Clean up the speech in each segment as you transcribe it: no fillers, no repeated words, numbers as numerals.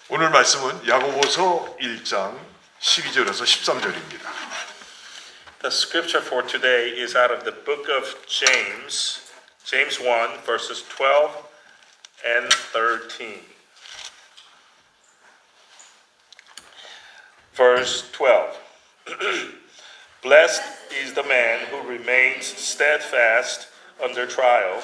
오늘 말씀은 야고보서 1장 12절에서 13절입니다. The scripture for today is out of the book of James, James 1, verses 12 and 13. Verse 12. Blessed is the man who remains steadfast under trial,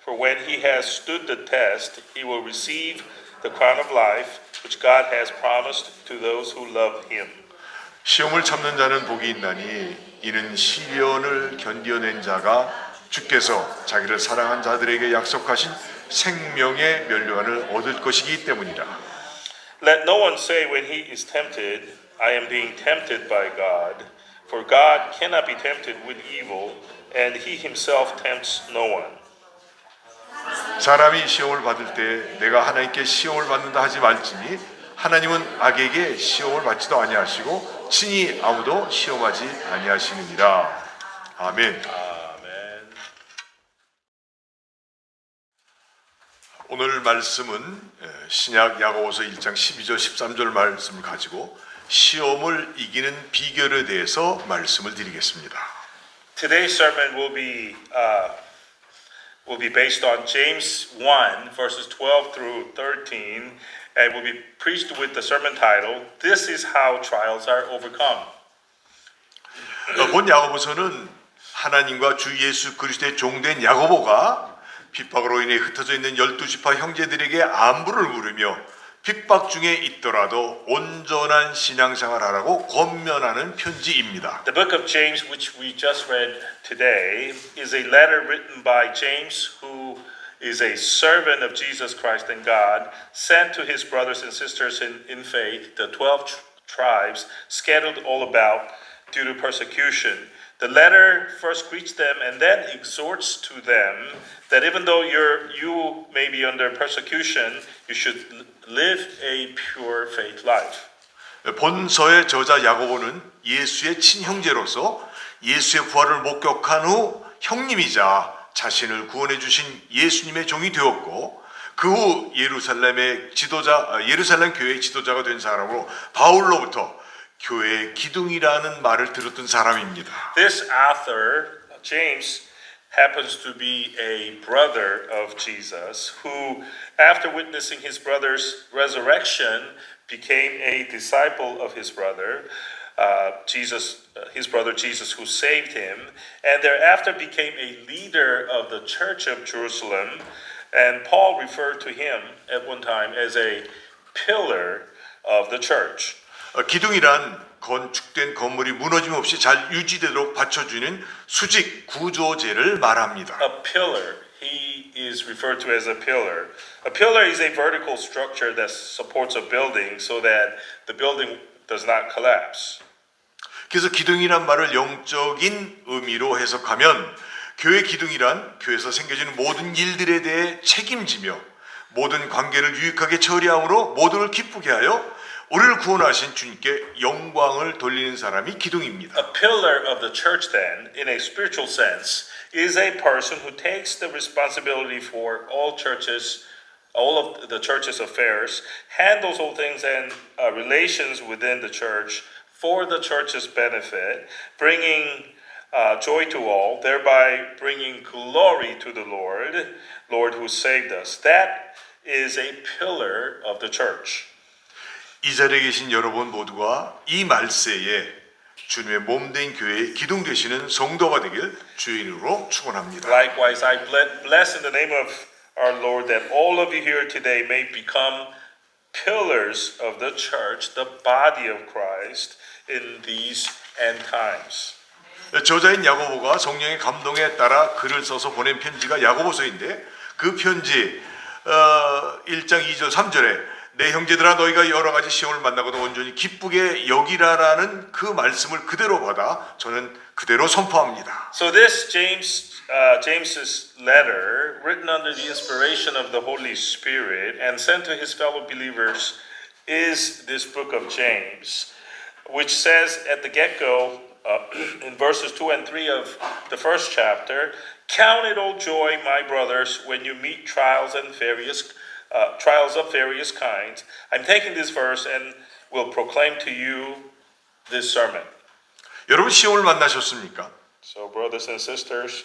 for when he has stood the test, he will receive the crown of life, which God has promised to those who love him. 시험을 참는 자는 복이 있나니 이는 시련을 견디어낸 자가 주께서 자기를 사랑한 자들에게 약속하신 생명의 면류관을 얻을 것이기 때문이라. Let no one say when he is tempted, I am being tempted by God, for God cannot be tempted with evil, and he himself tempts no one. 사람이 시험을 받을 때 내가 하나님께 시험을 받는다 하지 말지니 하나님은 악에게 시험을 받지도 아니하시고 친히 아무도 시험하지 아니하시느니라. 아멘. Amen. 오늘 말씀은 신약 야고보서 1장 12절 13절 말씀을 가지고 시험을 이기는 비결에 대해서 말씀을 드리겠습니다. Today's sermon will be based on James 1, verses 12 through 13, and will be preached with the sermon title, This is how trials are overcome. 본 야고보서는 하나님과 주 예수 그리스도의 종된 야고보가 핍박으로 인해 흩어져 있는 12지파 형제들에게 안부를 물으며 핍박 중에 있더라도 온전한 신앙생활하라고 권면하는 편지입니다. The book of James, which we just read today, is a letter written by James, who is a servant of Jesus Christ and God, sent to his brothers and sisters in faith, the 12 tribes, scattered all about due to persecution. The letter first greets them and then exhorts to them that even though you may be under persecution, you should live a pure faith life. 본서의 저자 야고보는 예수의 친형제로서 예수의 부활을 목격한 후 형님이자 자신을 구원해 주신 예수님의 종이 되었고 그 후 예루살렘 교회의 지도자가 된 사람으로 바울로부터 교회의 기둥이라는 말을 들었던 사람입니다. This author, James, happens to be a brother of Jesus who, after witnessing his brother's resurrection, became a disciple of his brother, his brother Jesus, who saved him, and thereafter became a leader of the church of Jerusalem. And Paul referred to him at one time as a pillar of the church. 기둥이란 건축된 건물이 무너짐 없이 잘 유지되도록 받쳐주는 수직 구조재를 말합니다. A pillar. He is referred to as a pillar. A pillar is a vertical structure that supports a building so that the building does not collapse. 그래서 기둥이란 말을 영적인 의미로 해석하면 교회 기둥이란 교회에서 생겨지는 모든 일들에 대해 책임지며 모든 관계를 유익하게 처리함으로 모두를 기쁘게 하여 우리를 구원하신 주님께 영광을 돌리는 사람이 기둥입니다. A pillar of the church then, in a spiritual sense, is a person who takes the responsibility for all of the church's affairs, handles all things and relations within the church for the church's benefit, bringing joy to all, thereby bringing glory to the Lord who saved us. That is a pillar of the church. 이 자리에 계신 여러분 모두가 이 말세에 주님의 몸된 교회의 기둥 되시는 성도가 되길 주의 이름으로 축원합니다. Likewise, I bless in the name of our Lord that all of you here today may become pillars of the church, the body of Christ in these end times. 저자인 야고보가 성령의 감동에 따라 글을 써서 보낸 편지가 야고보서인데 그 편지 1장 2절 3절에 내 형제들아 너희가 여러 가지 시험을 만나고도 온전히 기쁘게 여기라라는 그 말씀을 그대로 받아 저는 그대로 선포합니다. So this James's letter, written under the inspiration of the Holy Spirit and sent to his fellow believers, is this book of James, which says at the get-go, in verses 2 and 3 of the first chapter, count it all joy, my brothers, when you meet trials and various trials of various kinds. I'm taking this verse and will proclaim to you this sermon. 여러분 시험을 만나셨습니까? So, brothers and sisters,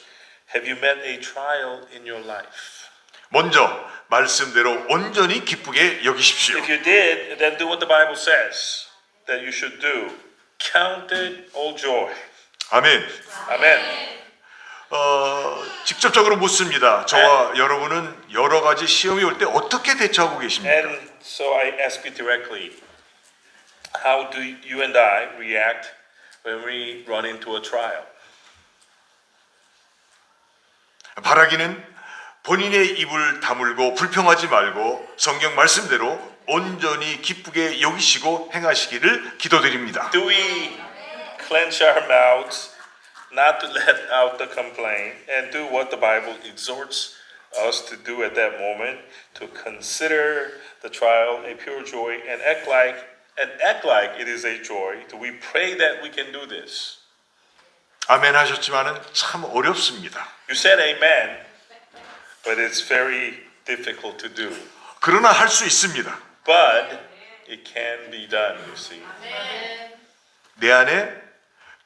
have you met a trial in your life? 먼저 말씀대로 온전히 기쁘게 여기십시오. If you did, then do what the Bible says that you should do. Count it all joy. 아멘. Amen. 직접적으로 묻습니다. 저와 여러분은 여러 가지 시험이 올 때 어떻게 대처하고 계십니까? And so I ask you directly, how do you and I react when we run into a trial? 바라기는 본인의 입을 다물고 불평하지 말고 성경 말씀대로 온전히 기쁘게 여기시고 행하시기를 기도드립니다. Do we clench our mouths not to let out the complaint and do what the Bible exhorts us to do at that moment, to consider the trial a pure joy and act like it is a joy? Do we pray that we can do this? 아멘 하셨지만은 참 어렵습니다. You said amen, but it's very difficult to do. 그러나 할 수 있습니다. But it can be done, you see. 내 안에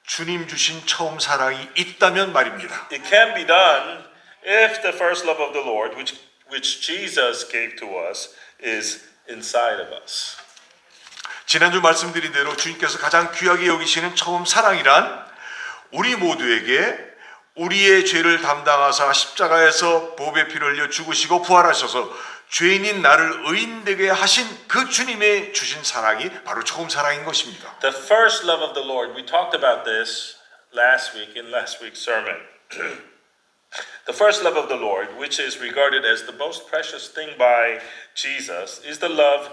주님 주신 처음 사랑이 있다면 말입니다. It can be done if the first love of the Lord, which Jesus gave to us, is inside of us. 지난주 말씀드린 대로 주님께서 가장 귀하게 여기시는 처음 사랑이란 우리 모두에게 우리의 죄를 담당하사 십자가에서 보배 피를 흘려 죽으시고 부활하셔서 죄인인 나를 의인되게 하신 그 주님의 주신 사랑이 바로 처음 사랑인 것입니다. The first love of the Lord, we talked about this last week in last week's sermon. The first love of the Lord, which is regarded as the most precious thing by Jesus, is the love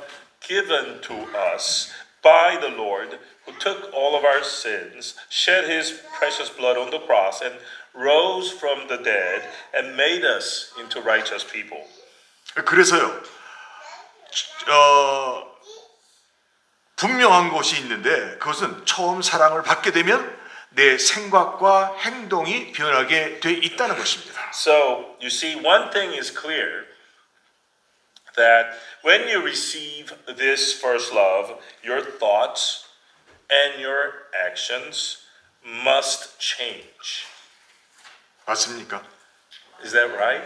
given to us by the Lord, who took all of our sins, shed his precious blood on the cross, and rose from the dead and made us into righteous people. 그래서요, 분명한 것이 있는데 그것은 처음 사랑을 받게 되면 내 생각과 행동이 변하게 돼 있다는 것입니다. So, you see, one thing is clear, that when you receive this first love, your thoughts and your actions must change. 맞습니까? Is that right?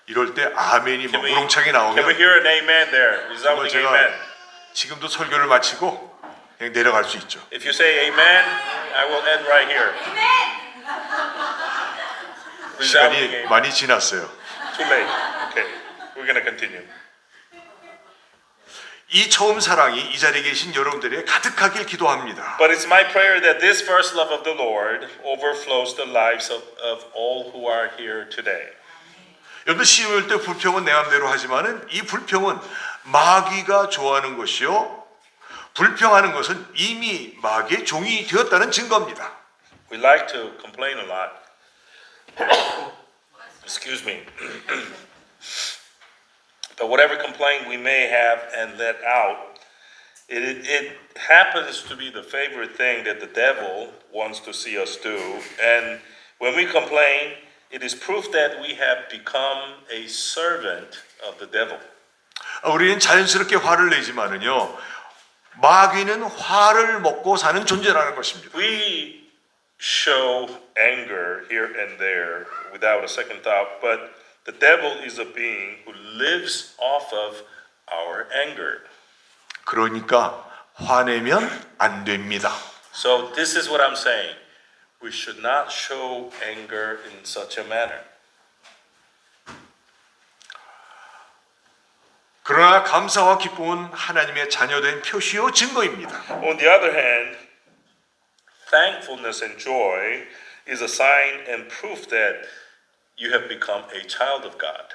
이럴 때 아멘이 뭐 Can we 우렁차게 hear 나오면 an amen there? Resounding 제가 amen. 지금도 설교를 마치고 그냥 내려갈 수 있죠. If you say amen, I will end right here. Resounding 시간이 amen. 많이 지났어요. Too late. Okay, we're going to continue. 이 처음 사랑이 이 자리에 계신 여러분들에게 가득하길 기도합니다. But it's my prayer that this first love of the Lord overflows the lives of all who are here today. 여러분들 시험이 올 때 불평은 내 맘대로 하지만은 이 불평은 마귀가 좋아하는 것이요. 불평하는 것은 이미 마귀의 종이 되었다는 증거입니다. We like to complain a lot. Excuse me. But whatever complaint we may have and let out, it happens to be the favorite thing that the devil wants to see us do. And when we complain, it is proof that we have become a servant of the devil. 우리는 자연스럽게 화를 내지만은요. 마귀는 화를 먹고 사는 존재라는 것입니다. We show anger here and there without a second thought, but the devil is a being who lives off of our anger. 그러니까 화내면 안 됩니다. So this is what I'm saying. We should not show anger in such a manner. 그러나 감사와 기쁨은 하나님의 자녀된 표시요 증거입니다. On the other hand, thankfulness and joy is a sign and proof that you have become a child of God.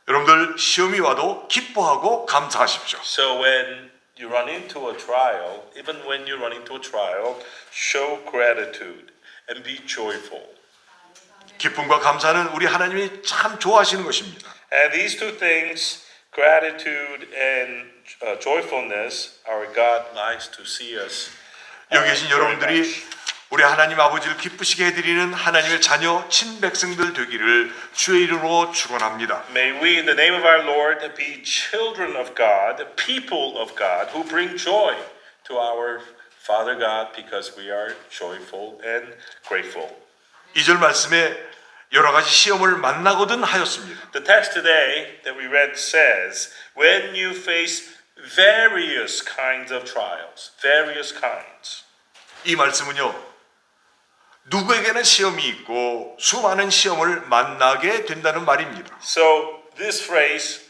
여러분들 시험이 와도 기뻐하고 감사하십시오. So when you run into a trial, even when you run into a trial, show gratitude and be joyful. 기쁨과 감사는 우리 하나님이 참 좋아하시는 것입니다. And these two things, gratitude and joyfulness, our God likes to see us. 여기 계신 very 여러분들이 much. 우리 하나님 아버지를 기쁘시게 해드리는 하나님의 자녀 친백성들 되기를 주의 이름으로 축원합니다. May we, in the name of our Lord, be children of God, people of God, who bring joy to our Father God because we are joyful and grateful. 2절 말씀에 여러 가지 시험을 만나거든 하였습니다. The text today that we read says, when you face various kinds of trials, various kinds. 이 말씀은요, 누구에게나 시험이 있고 수많은 시험을 만나게 된다는 말입니다. So this phrase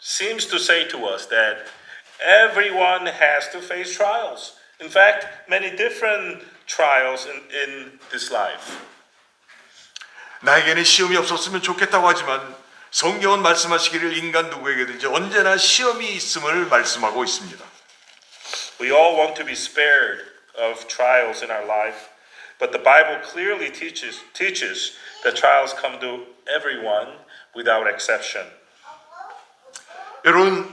seems to say to us that everyone has to face trials. In fact, many different trials in this life. 나에게는 시험이 없었으면 좋겠다고 하지만 성경은 말씀하시기를 인간 누구에게든지 언제나 시험이 있음을 말씀하고 있습니다. We all want to be spared of trials in our life, but the Bible clearly teaches that trials come to everyone without exception. 여러분,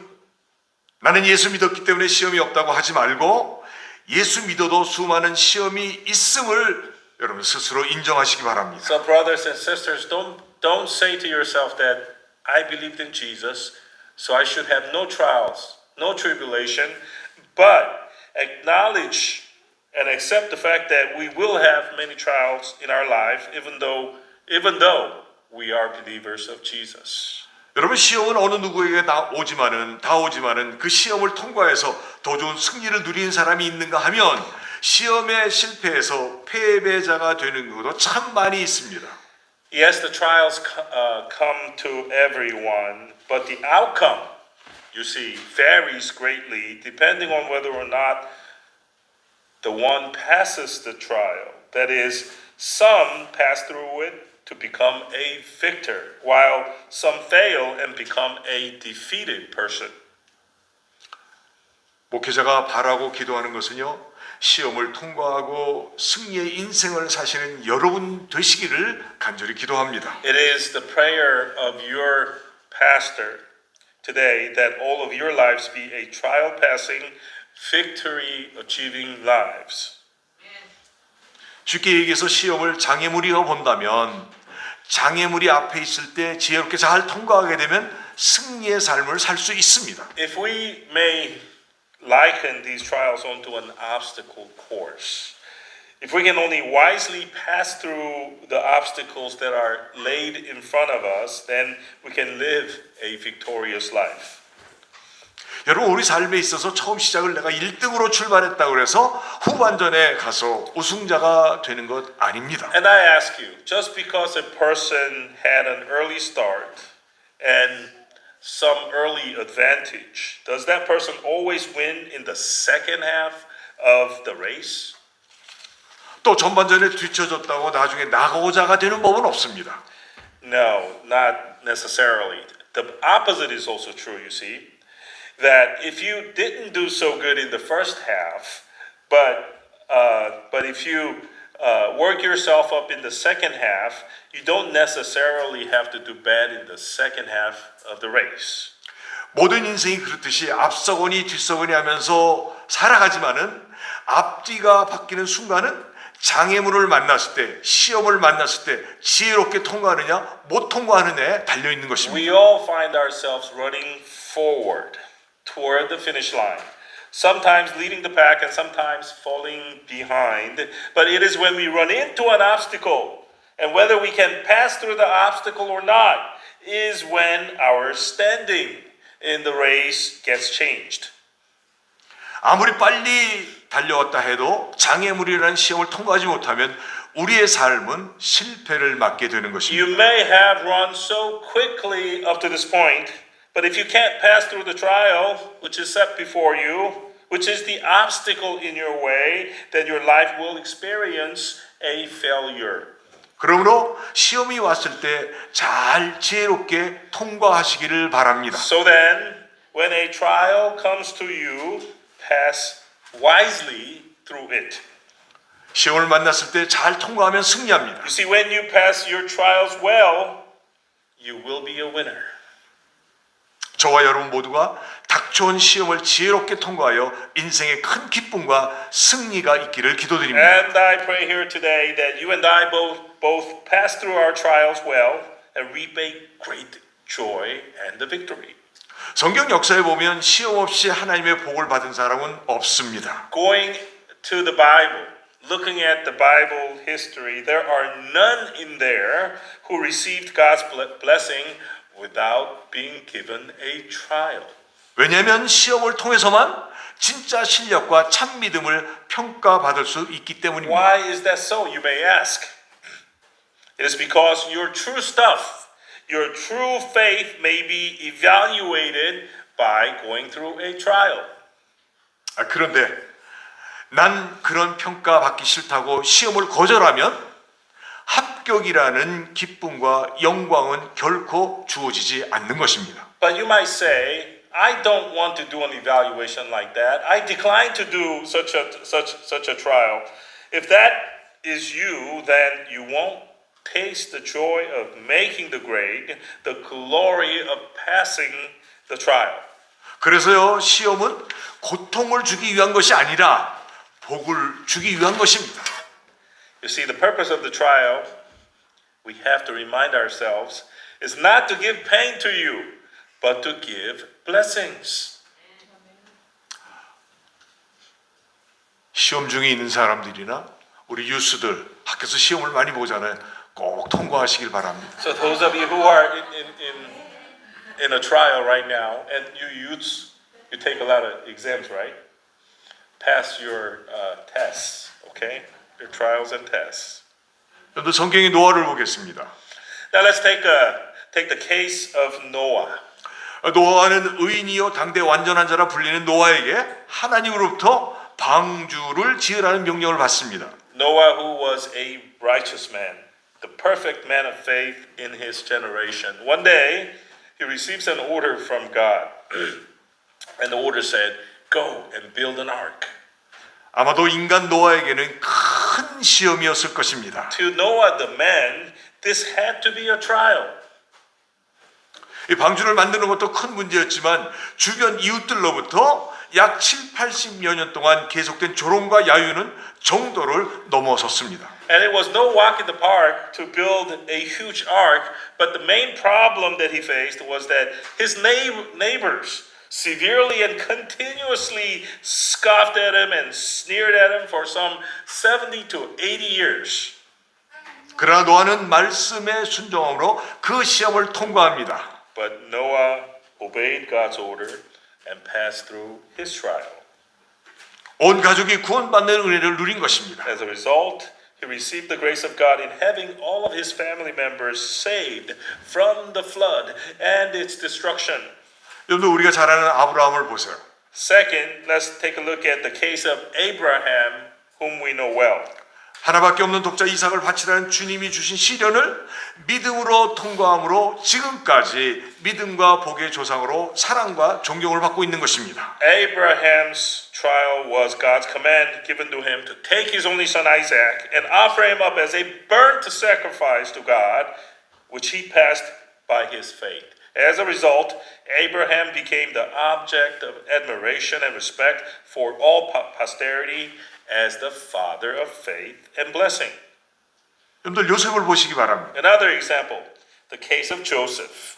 나는 예수 믿었기 때문에 시험이 없다고 하지 말고 예수 믿어도 수많은 시험이 있음을 여러분 스스로 인정하시기 바랍니다. So brothers and sisters, don't say to yourself that I believed in Jesus, so I should have no trials, no tribulation, but acknowledge and accept the fact that we will have many trials in our life, even though we are believers of Jesus. 여러분, 시험은 어느 누구에게 다 오지만은 그 시험을 통과해서 더 좋은 승리를 누리는 사람이 있는가 하면 시험에 실패해서 패배자가 되는 경우도 참 많이 있습니다. Yes, the trials come to everyone, but the outcome, you see, varies greatly depending on whether or not the one passes the trial. That is, some pass through it to become a victor, while some fail and become a defeated person. 목회자가 바라고 기도하는 것은요, 시험을 통과하고 승리의 인생을 사시는 여러분 되시기를 간절히 기도합니다. It is the prayer of your pastor today that all of your lives be a trial passing, victory achieving lives. 쉽게 얘기해서 시험을 장애물이라고 본다면 장애물이 앞에 있을 때 지혜롭게 잘 통과하게 되면 승리의 삶을 살 수 있습니다. If we may liken these trials onto an obstacle course, if we can only wisely pass through the obstacles that are laid in front of us, then we can live a victorious life. 여러분, 우리 삶에 있어서 처음 시작을 내가 1등으로 출발했다고 해서 후반전에 가서 우승자가 되는 것 아닙니다. And I ask you, just because a person had an early start and some early advantage, does that person always win in the second half of the race? 또 전반전에 뒤쳐졌다고 나중에 낙오자가 되는 법은 없습니다. No, not necessarily. The opposite is also true, you see. That if you didn't do so good in the first half, but if you work yourself up in the second half, you don't necessarily have to do bad in the second half of the race. 모든 인생이 그렇듯이 앞서거니 뒤서거니 하면서 살아가지만은 앞뒤가 바뀌는 순간은 장애물을 만났을 때, 시험을 만났을 때 지혜롭게 통과하느냐 못 통과하느냐에 달려 있는 것입니다. We all find ourselves running forward toward the finish line. Sometimes leading the pack and sometimes falling behind. But it is when we run into an obstacle and whether we can pass through the obstacle or not is when our standing in the race gets changed. 아무리 빨리 달려왔다 해도 장애물이라는 시험을 통과하지 못하면 우리의 삶은 실패를 맞게 되는 것입니다. You may have run so quickly up to this point, but if you can't pass through the trial which is set before you, which is the obstacle in your way, then your life will experience a failure. 그러므로 시험이 왔을 때 잘 지혜롭게 통과하시기를 바랍니다. So then, when a trial comes to you, pass wisely through it. 시험을 만났을 때 잘 통과하면 승리합니다. You see, when you pass your trials well, you will be a winner. 저와 여러분 모두가 닥쳐온 시험을 지혜롭게 통과하여 인생의 큰 기쁨과 승리가 있기를 기도드립니다. And I pray here today that you and I both pass through our trials well and reap a great joy and the victory. 성경 역사에 보면 시험 없이 하나님의 복을 받은 사람은 없습니다. Going to the Bible, looking at the Bible history, there are none in there who received God's blessing without being given a trial. 왜냐하면 시험을 통해서만 진짜 실력과 참 믿음을 평가받을 수 있기 때문입니다. Why is that so? You may ask. It is because your true stuff, your true faith may be evaluated by going through a trial. 그런데 난 그런 평가받기 싫다고 시험을 거절하면 합격이라는 기쁨과 영광은 결코 주어지지 않는 것입니다. But you might say, I don't want to do an evaluation like that. I decline to do such a trial. If that is you, then you won't taste the joy of making the grade, the glory of passing the trial. 그래서요, 시험은 고통을 주기 위한 것이 아니라 복을 주기 위한 것입니다. You see, the purpose of the trial, we have to remind ourselves, is not to give pain to you, but to give blessings. 시험 중에 있는 사람들이나 우리 유스들 학교에서 시험을 많이 보잖아요. 꼭 통과하시길 바랍니다. So those of you who are in a trial right now, and you youths, you take a lot of exams, right? Pass your tests, okay? Your trials and tests. 여러분 성경의 노아를 보겠습니다. Now let's take the case of Noah. 노아는 의인이요 당대 완전한 자라 불리는 노아에게 하나님으로부터 방주를 지으라는 명령을 받습니다. Noah, who was a righteous man, the perfect man of faith in his generation. One day, he receives an order from God. And the order said, go and build an ark. 아마도 인간 노아에게는 큰 시험이었을 것입니다. To Noah, the man, this had to be a trial. 이 방주를 만드는 것도 큰 문제였지만 주변 이웃들로부터 약 7, 80여 년 동안 계속된 조롱과 야유는 정도를 넘어섰습니다. And it was no walk in the park to build a huge ark, but the main problem that he faced was that his neighbors severely and continuously scoffed at him and sneered at him for some 70 to 80 years. 그러나 노아는 말씀에 순종함으로 그 시험을 통과합니다. But Noah obeyed God's order and passed through his trial. 온 가족이 구원받는 은혜를 누린 것입니다. As a result, he received the grace of God in having all of his family members saved from the flood and its destruction. 여러분 우리가 잘 아는 아브라함을 보세요. Second, let's take a look at the case of Abraham, whom we know well. 하나밖에 없는 독자 이삭을 바치라는 주님이 주신 시련을 믿음으로 통과함으로 지금까지 믿음과 복의 조상으로 사랑과 존경을 받고 있는 것입니다. Abraham's trial was God's command given to him to take his only son Isaac and offer him up as a burnt sacrifice to God, which he passed by his faith. As a result, Abraham became the object of admiration and respect for all posterity as the father of faith and blessing. 여러분들 요셉을 보시기 바랍니다. Another example, the case of Joseph.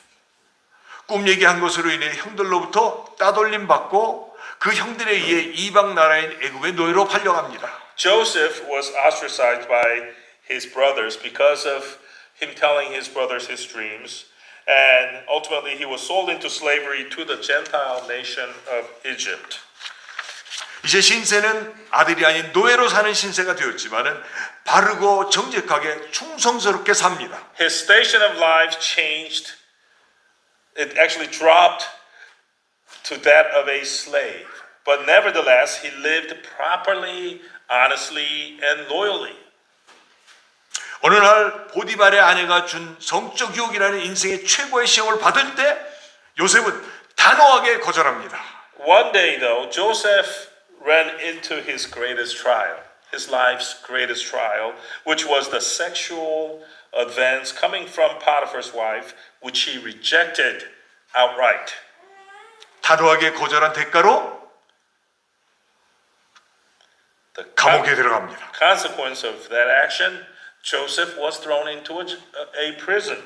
꿈 얘기한 것으로 인해 형들로부터 따돌림 받고 그 형들에 의해 이방 나라인 애굽의 노예로 팔려갑니다. Joseph was ostracized by his brothers because of him telling his brothers his dreams, and ultimately he was sold into slavery to the Gentile nation of Egypt. 이제 신세는 아들이 아닌 노예로 사는 신세가 되었지만은 바르고 정직하게 충성스럽게 삽니다. His station of life changed. It actually dropped to that of a slave. But nevertheless, he lived properly, honestly, and loyally. 어느 날 보디발의 아내가 준 성적 유혹이라는 인생의 최고의 시험을 받을 때 요셉은 단호하게 거절합니다. One day, though, Joseph ran into his greatest trial, his life's greatest trial, which was the sexual advance coming from Potiphar's wife, which he rejected outright. 단호하게 거절한 대가로 The 감옥에 들어갑니다. consequence of that action, Joseph was thrown into a prison.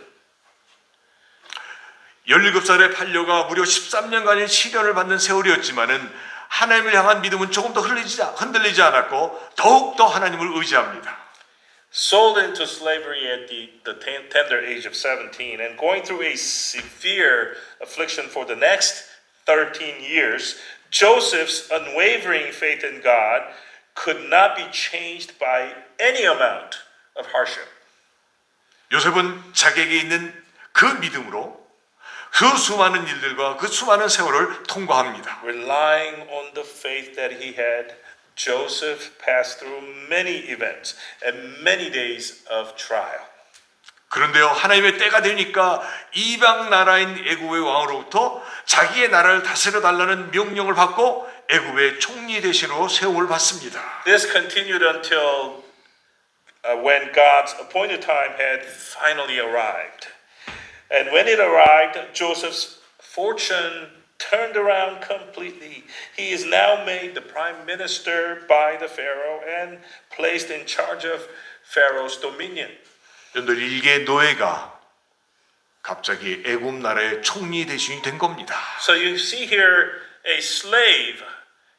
17살의 판례가 무려 13년간의 시련을 받는 세월이었지만은 하나님을 향한 믿음은 조금 더 흔들리지 않았고 더욱더 하나님을 의지합니다. Sold into slavery at the tender age of 17 and going through a severe affliction for the next 13 years, Joseph's unwavering faith in God could not be changed by any amount of hardship. 요셉은 자기에게 있는 그 믿음으로 그 수많은 일들과 그 수많은 세월을 통과합니다. Relying on the faith that he had, Joseph passed through many events and many days of trial. 그런데요, 하나님의 때가 되니까 이방 나라인 애굽의 왕으로부터 자기의 나라를 다스려 달라는 명령을 받고 애굽의 총리 대신으로 세움을 받습니다. This continued until when God's appointed time had finally arrived. And when it arrived, Joseph's fortune turned around completely. He is now made the prime minister by the Pharaoh and placed in charge of Pharaoh's dominion. 여러분들 일개 노예가 갑자기 애굽 나라의 총리 대신이 된 겁니다. So you see here a slave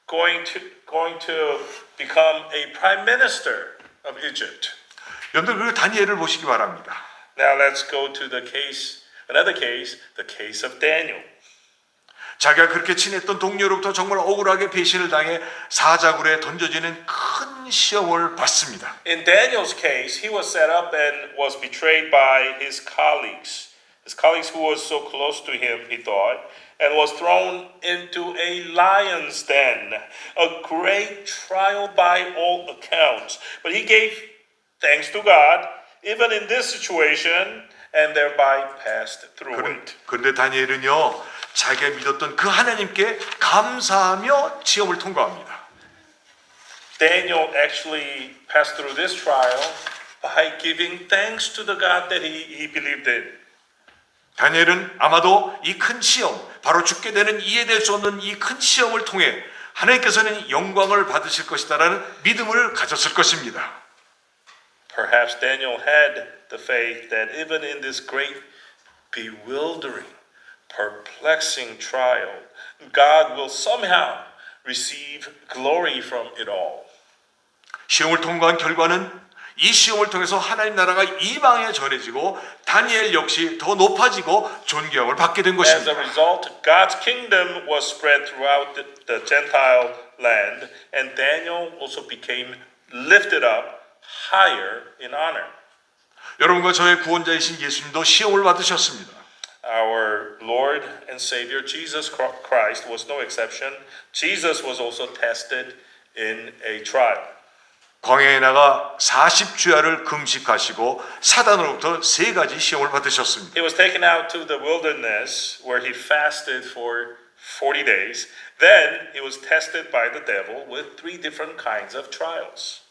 going to become a prime minister of Egypt. 여러분들 그 다니엘을 보시기 바랍니다. Now let's go to the case of Daniel. 자기가 그렇게 친했던 동료로부터 정말 억울하게 배신을 당해 사자굴에 던져지는 큰 시험을 받습니다. In Daniel's case, he was set up and was betrayed by his colleagues who was so close to him, he thought, and was thrown into a lion's den, a great trial by all accounts. But he gave thanks to God, even in this situation, and thereby passed through it. 그런데 다니엘은요, 자기가 믿었던 그 하나님께 감사하며 시험을 통과합니다. Daniel actually passed through this trial by giving thanks to the God that he believed in. 다니엘은 아마도 이 큰 시험, 바로 죽게 되는 이해될 수 없는 이 큰 시험을 통해 하나님께서는 영광을 받으실 것이다라는 믿음을 가졌을 것입니다. Perhaps Daniel had the faith that even in this great, bewildering, perplexing trial, God will somehow receive glory from it all. 시험을 통과한 결과는 이 시험을 통해서 하나님 나라가 이방에 전해지고 다니엘 역시 더 높아지고 존경을 받게 된 As a 것입니다. result, God's kingdom was spread throughout the Gentile land, and Daniel also became lifted up higher in honor. 여러분과 저의 구원자이신 예수님도 시험을 받으셨습니다. Our Lord and Savior Jesus Christ was no exception. Jesus was also tested in a trial. 광야에 나가 40주야를 금식하시고 사단으로부터 3가지 시험을 받으셨습니다. He was taken out to the wilderness where he fasted for 40 days. Then he was tested by the devil with 3 different kinds of trials.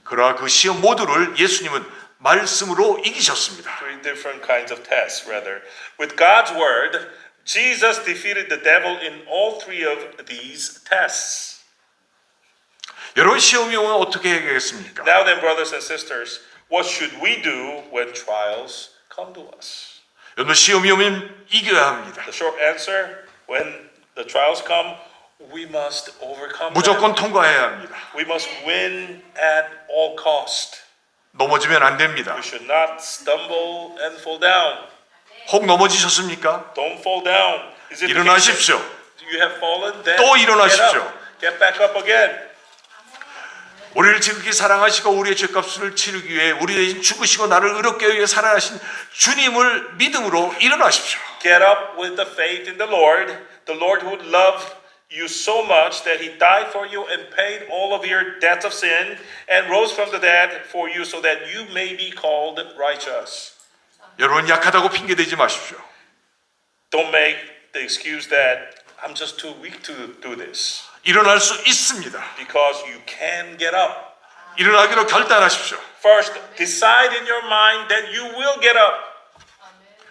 그러나 그 시험 모두를 예수님은 말씀으로 이기셨습니다. 3 different kinds of tests, rather. With God's word, Jesus defeated the devil in all 3 of these tests. 여러분 시험이 오면 어떻게 해야겠습니까? Now then, brothers and sisters, what should we do when trials come to us? 여러분 시험이 오면 이겨야 합니다. The short answer, when the trials come, we must overcome them. 무조건 통과해야 합니다. We must win at all cost. 넘어지면 안 됩니다. We should not stumble and fall down. 혹 넘어지셨습니까? Don't fall down. Is it the case 일어나십시오. that you have fallen? Then 또 get 일어나십시오. up. Get back up again. 우리를 지극히 사랑하시고 우리의 죄값을 치르기 위해 우리 대신 죽으시고 나를 의롭게 위해 살아나신 주님을 믿음으로 일어나십시오. Get up with the faith in the Lord who loved you so much that he died for you and paid all of your debts of sin and rose from the dead for you so that you may be called righteous. 여러분 약하다고 핑계대지 마십시오. Don't make the excuse that I'm just too weak to do this. 일어날 수 있습니다. Because you can get up. 일어나기로 결단하십시오. First, decide in your mind that you will get up.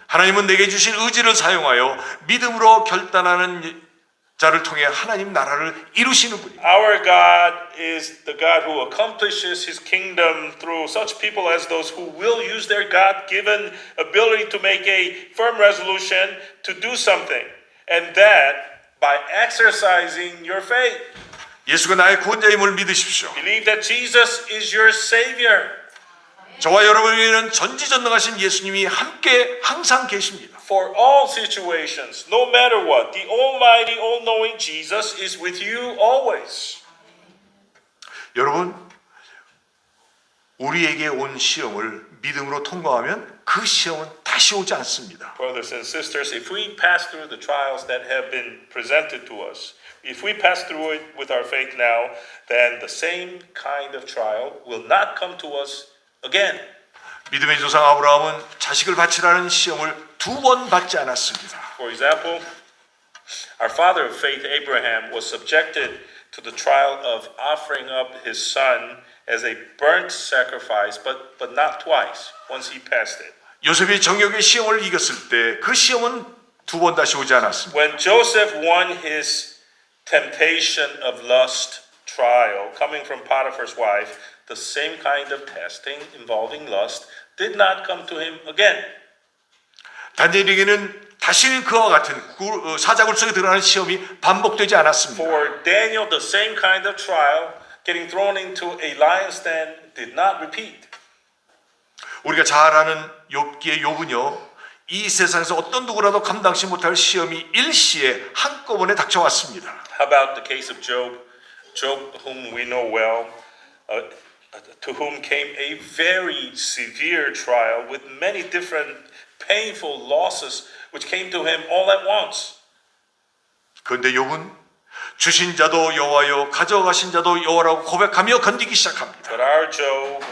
하나님은 내게 주신 의지를 사용하여 믿음으로 결단하는 자를 통해 하나님 나라를 이루시는 분입니다. Our God is the God who accomplishes his kingdom through such people as those who will use their God-given ability to make a firm resolution to do something. And that by exercising your faith. 예수가 나의 구원자임을 믿으십시오. Believe that Jesus is your Savior. 저와 여러분에게는 전지전능하신 예수님이 함께 항상 계십니다. For all situations, no matter what, the Almighty, all-knowing Jesus is with you always. 여러분, 우리에게 온 시험을 믿음으로 통과하면 그 시험은 다시 오지 않습니다. Brothers and sisters, if we pass through the trials that have been presented to us, if we pass through it with our faith now, then the same kind of trial will not come to us again. 믿음의 조상 아브라함은 자식을 바치라는 시험을 2번 받지 않았습니다. For example, our father of faith, Abraham, was subjected to the trial of offering up his son as a burnt sacrifice, but not twice, once he passed it. 요셉이 정욕의 시험을 이겼을 때 그 시험은 2번 다시 오지 않았습니다. When Joseph won his temptation of lust trial coming from Potiphar's wife, the same kind of testing involving lust did not come to him again. 다니엘에게는 다시는 그와 같은 사자굴 속에 들어가는 시험이 반복되지 않았습니다. For Daniel, the same kind of trial, getting thrown into a lion's den, did not repeat. 우리가 잘 아는 욥기의 욥은요, 이 세상에서 어떤 누구라도 감당치 못할 시험이 일시에 한꺼번에 닥쳐왔습니다. How about the case of Job? Job, whom we know well, to whom came a very severe trial with many different painful losses which came to him all at once. 그런데 욥은 주신 자도 여호와요 가져가신 자도 여호와라고 고백하며 견디기 시작합니다. But our Job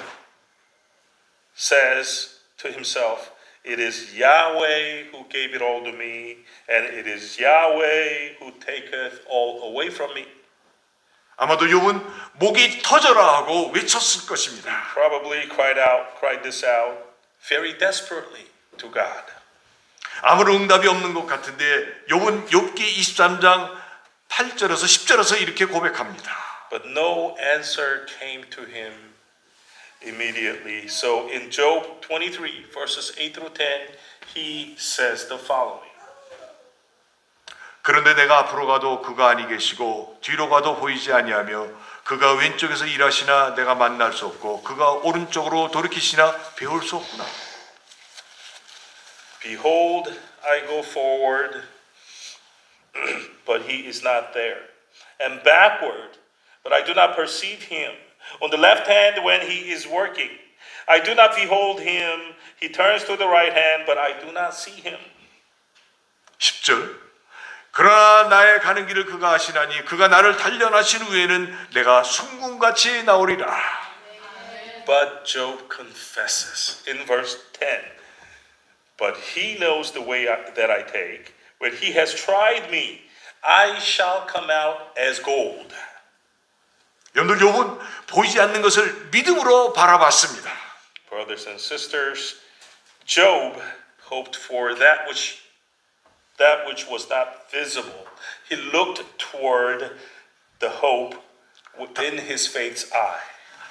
says to himself, it is Yahweh who gave it all to me, and it is Yahweh who taketh all away from me. 아마도 욥은 목이 터져라 하고 외쳤을 것입니다. Probably cried this out very desperately to God. 아무런 응답이 없는 것 같은데 욥은 욥기 23장 8절에서 10절에서 이렇게 고백합니다. But no answer came to him immediately. So in Job 23, verses 8 through 10, he says the following. 그런데 내가 앞으로 가도 그가 아니 계시고 뒤로 가도 보이지 아니하며 그가 왼쪽에서 일하시나 내가 만날 수 없고 그가 오른쪽으로 돌이키시나 배울 수 없구나. Behold, I go forward, but he is not there. And backward, but I do not perceive him. On the left hand when he is working, I do not behold him. He turns to the right hand, but I do not see him. 10절 그러나 나의 가는 길을 그가 아시나니 그가 나를 단련하신 후에는 내가 순금같이 나오리라. But Job confesses in verse 10, but he knows the way that I take. When he has tried me, I shall come out as gold. 여러분들 욥은 보이지 않는 것을 믿음으로 바라봤습니다. Brothers and sisters, Job hoped for that which was not visible. He looked toward the hope within his faith's eye.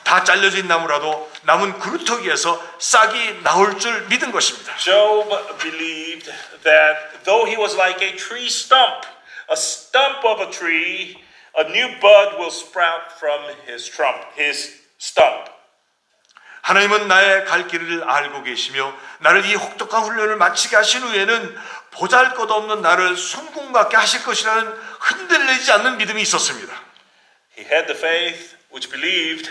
다 잘려진 나무라도 남은 그루터기에서 싹이 나올 줄 믿은 것입니다. Job believed that though he was like a tree stump, a stump of a tree, a new bud will sprout from his stump. 하나님은 나의 갈 길을 알고 계시며 나를 이 혹독한 훈련을 마치게 하신 후에는 보잘것없는 나를 순금 같게 하실 것이라는 흔들리지 않는 믿음이 있었습니다. He had the faith which believed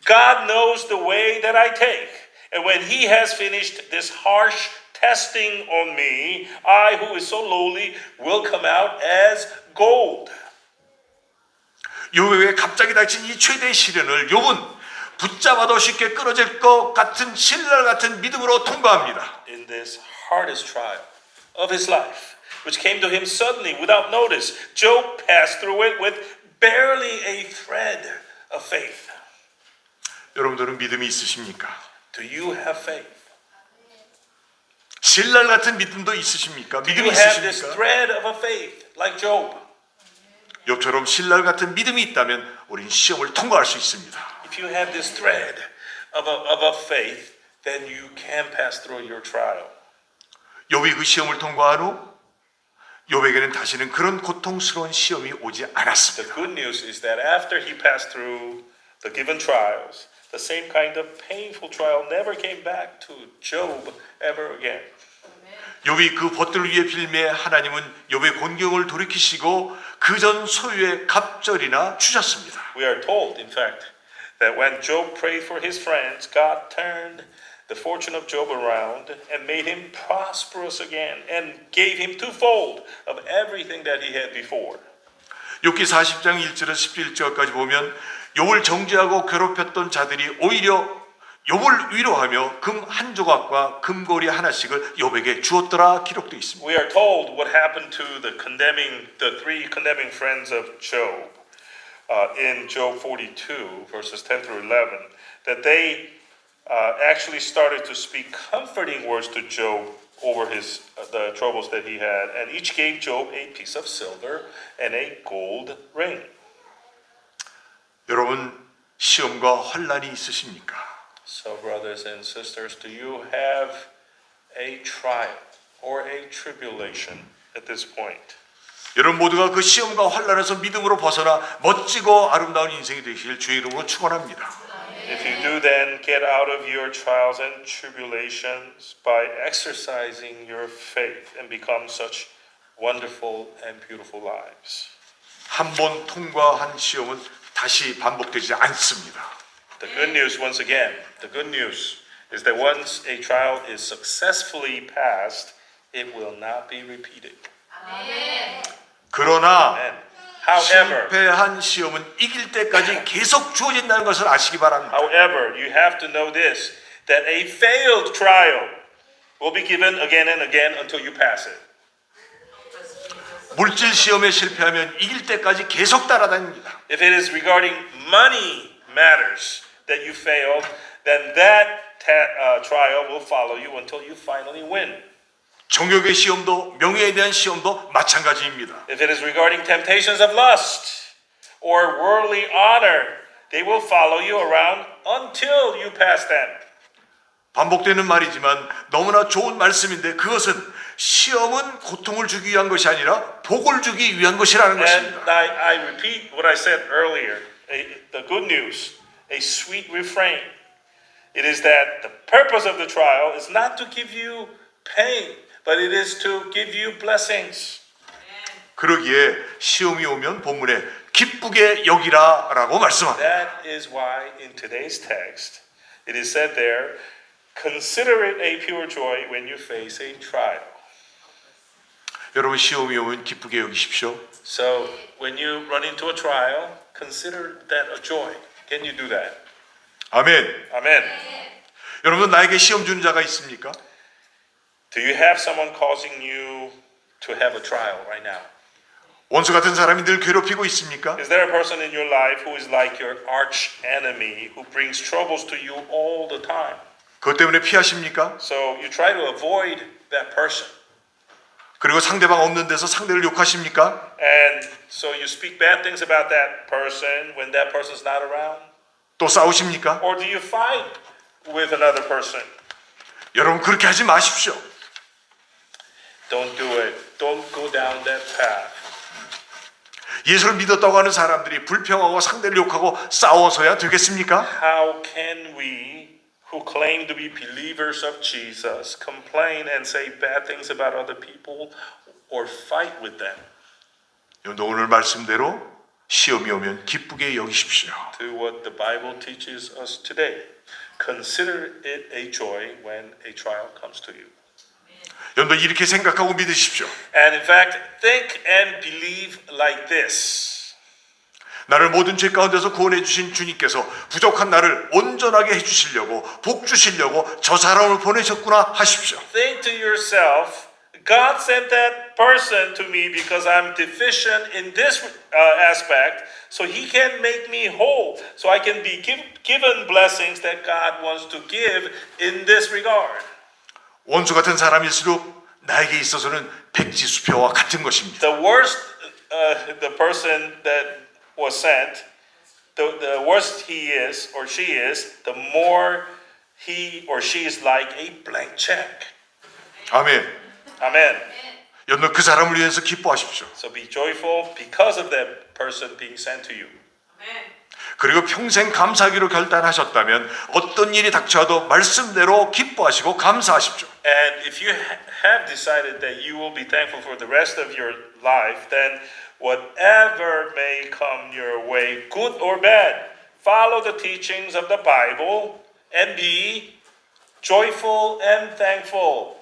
God knows the way that I take. And when he has finished this harsh testing on me, I who is so lowly will come out as gold. 욥에게 갑자기 닥친 이 최대의 시련을 욥은 붙잡아도 쉽게 끊어질 것 같은 신랄 같은 믿음으로 통과합니다. In this hardest trial of his life, which came to him suddenly without notice, Job passed through it with barely a thread of faith. 여러분들은 믿음이 있으십니까? Do you have faith? 신랄 같은 믿음도 있으십니까? Do 믿음이 you have this 있으십니까? thread of a faith like Job? 욥처럼 신랄 같은 믿음이 있다면 우린 시험을 통과할 수 있습니다. If you have this thread of a faith, then you can pass through your trial. 욥이 그 시험을 통과한 후 욥에게는 다시는 그런 고통스러운 시험이 오지 The 않았습니다. good news is that after he passed through the given trials, the same kind of painful trial never came back to Job ever again. 욥이 그 벗들 위에 빌매 하나님은 욥의 곤경을 돌이키시고 그전 소유의 갑절이나 주셨습니다. We are told, in fact, that when Job prayed for his friends, God turned the fortune of Job around and made him prosperous again and gave him twofold of everything that he had before. 욥기 40장 1절에서 11절까지 보면 욥을 정죄하고 괴롭혔던 자들이 오히려 욥을 위로하며 금 한 조각과 금고리 하나씩을 욥에게 주었더라 기록되어 있습니다. We are told what happened to the three condemning friends of Job in Job 42, verses 10 through 11, that they actually started to speak comforting words to Job over the troubles that he had, and each gave Job a piece of silver and a gold ring. 여러분 시험과 환난이 있으십니까? So, brothers and sisters, do you have a trial or a tribulation at this point? 여러분 모두가 그 시험과 환난에서 믿음으로 벗어나 멋지고 아름다운 인생이 되시길 주의 이름으로 축원합니다. If you do, then get out of your trials and tribulations by exercising your faith and become such wonderful and beautiful lives. 한 번 통과한 시험은 다시 반복되지 않습니다. The good news, once again, the good news is that once a trial is successfully passed, it will not be repeated. 그러나 Amen. However, 실패한 시험은 이길 때까지 계속 주어진다는 것을 아시기 바랍니다. However, you have to know this, that a failed trial will be given again and again until you pass it. 물질 시험에 실패하면 이길 때까지 계속 따라다닙니다. If it is regarding money matters that you failed, then that trial will follow you until you finally win. 정욕의 시험도 명예에 대한 시험도 마찬가지입니다. If it is regarding temptations of lust or worldly honor, they will follow you around until you pass them. 반복되는 말이지만 너무나 좋은 말씀인데 그것은 시험은 고통을 주기 위한 것이 아니라 복을 주기 위한 것이라는 And 것입니다. I repeat what I said earlier, the good news, a sweet refrain. It is that the purpose of the trial is not to give you pain, but it is to give you blessings. 그러기에 시험이 오면 본문에 기쁘게 여기라라고 말씀합니다. That is why in today's text, it is said there, consider it a pure joy when you face a trial. 여러분 시험이 오면 기쁘게 여기십시오. So when you run into a trial, consider that a joy. Can you do that? 아멘. Amen. 여러분 나에게 시험 주는 자가 있습니까? Do you have someone causing you to have a trial right now? 원수 같은 사람이 늘 괴롭히고 있습니까? Is there a person in your life who is like your arch enemy, who brings troubles to you all the time? 그것 때문에 피하십니까? So you try to avoid that person. 그리고 상대방 없는 데서 상대를 욕하십니까? And so you speak bad things about that person when that person's not around? 또 싸우십니까? Or do you fight with another person? 여러분 그렇게 하지 마십시오. Don't do it. Don't go down that path. 예수를 믿었다고 하는 사람들이 불평하고 상대를 욕하고 싸워서야 되겠습니까? How can we, who claim to be believers of Jesus, complain and say bad things about other people or fight with them? 여러분 오늘 말씀대로 시험이 오면 기쁘게 여기십시오. To what the Bible teaches us today. Consider it a joy when a trial comes to you. 여러분 이렇게 생각하고 믿으십시오. And in fact, think and believe like this. 나를 모든 죄 가운데서 구원해 주신 주님께서 부족한 나를 온전하게 해 주시려고 복 주시려고 저 사람을 보내셨구나 하십시오. Think to yourself, God sent that person to me because I'm deficient in this aspect, so He can make me whole, so I can be given blessings that God wants to give in this regard. 원수 같은 사람일수록 나에게 있어서는 백지수표와 같은 것입니다. The worst the person that was sent, the worse he is or she is, the more he or she is like a blank check. 아멘. Amen. 여러분 그 사람을 위해서 기뻐하십시오. So be joyful because of that person being sent to you. 그리고 평생 감사하기로 결단하셨다면 어떤 일이 닥쳐도 말씀대로 기뻐하시고 감사하십시오. And if you have decided that you will be thankful for the rest of your life, then whatever may come your way, good or bad, follow the teachings of the Bible and be joyful and thankful.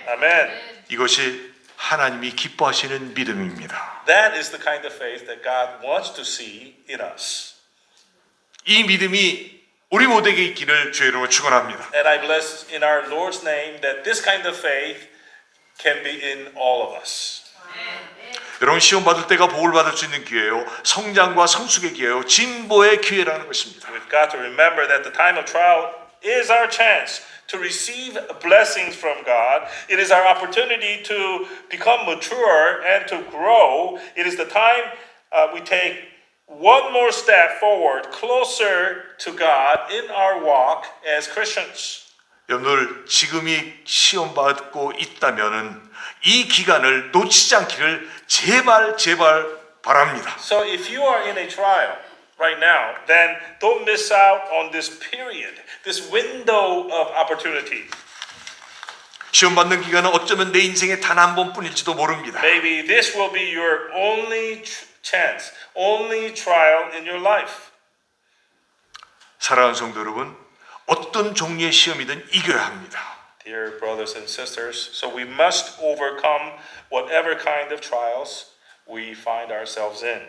Amen. 이것이 하나님이 기뻐하시는 믿음입니다. That is the kind of faith that God wants to see in us. 이 믿음이 우리 모두에게 있기를 주의 이름으로 축원합니다. And I bless in our Lord's name that this kind of faith can be in all of us. 여러분 시험 받을 때가 복을 받을 수 있는 기회요, 성장과 성숙의 기회요, 진보의 기회라는 것입니다. We've got to remember that the time of trial is our chance to receive blessings from God. It is our opportunity to become mature and to grow. It is the time we take one more step forward, closer to God in our walk as Christians. 여러분들 지금이 시험 받고 있다면은 이 기간을 놓치지 않기를 제발 바랍니다. So if you are in a trial right now, then don't miss out on this period, this window of opportunity. 시험 받는 기간은 어쩌면 내 인생에 단 한 번뿐일지도 모릅니다. Maybe this will be your only chance, only trial in your life. 사랑하는 성도 여러분, 어떤 종류의 시험이든 이겨야 합니다. Dear brothers and sisters, so we must overcome whatever kind of trials we find ourselves in.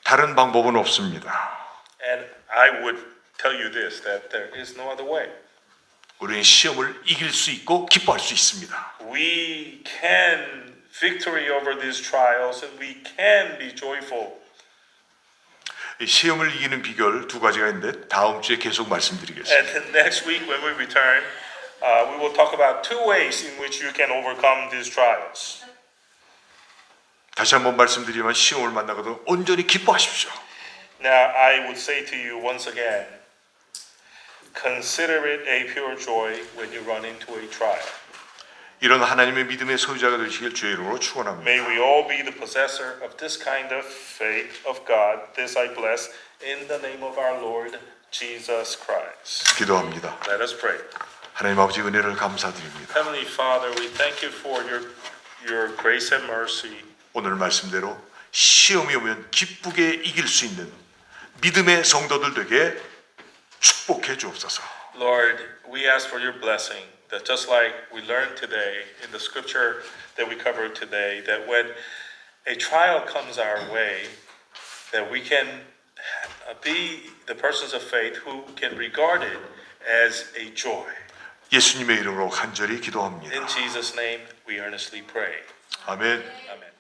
다른 방법은 없습니다. And I would tell you this, that there is no other way. 우리는 시험을 이길 수 있고 기뻐할 수 있습니다. We can victory over these trials and we can be joyful. 이 시험을 이기는 비결 두 가지가 있는데 다음 주에 계속 말씀드리겠습니다. And then next week when we return, we will talk about two ways in which you can overcome these trials. 다시 한번 말씀드리지만 시험을 만나거든 온전히 기뻐하십시오. Now I would say to you once again, consider it a pure joy when you run into a trial. 이런 하나님의 믿음의 소유자가 되시길 주의 이름으로 축원합니다. May we all be the possessor of this kind of faith of God. This I bless in the name of our Lord Jesus Christ. 기도합니다. Let us pray. 하나님 아버지 은혜를 감사드립니다. Heavenly Father, we thank you for your grace and mercy. 오늘 말씀대로 시험이 오면 기쁘게 이길 수 있는 믿음의 성도들 되게 축복해 주옵소서. Lord, we ask for your blessing, that just like we learned today in the scripture that we covered today, that when a trial comes our way, that we can be the persons of faith who can regard it as a joy. 예수님의 이름으로 간절히 기도합니다. In Jesus' name, we earnestly pray. 아멘. Amen.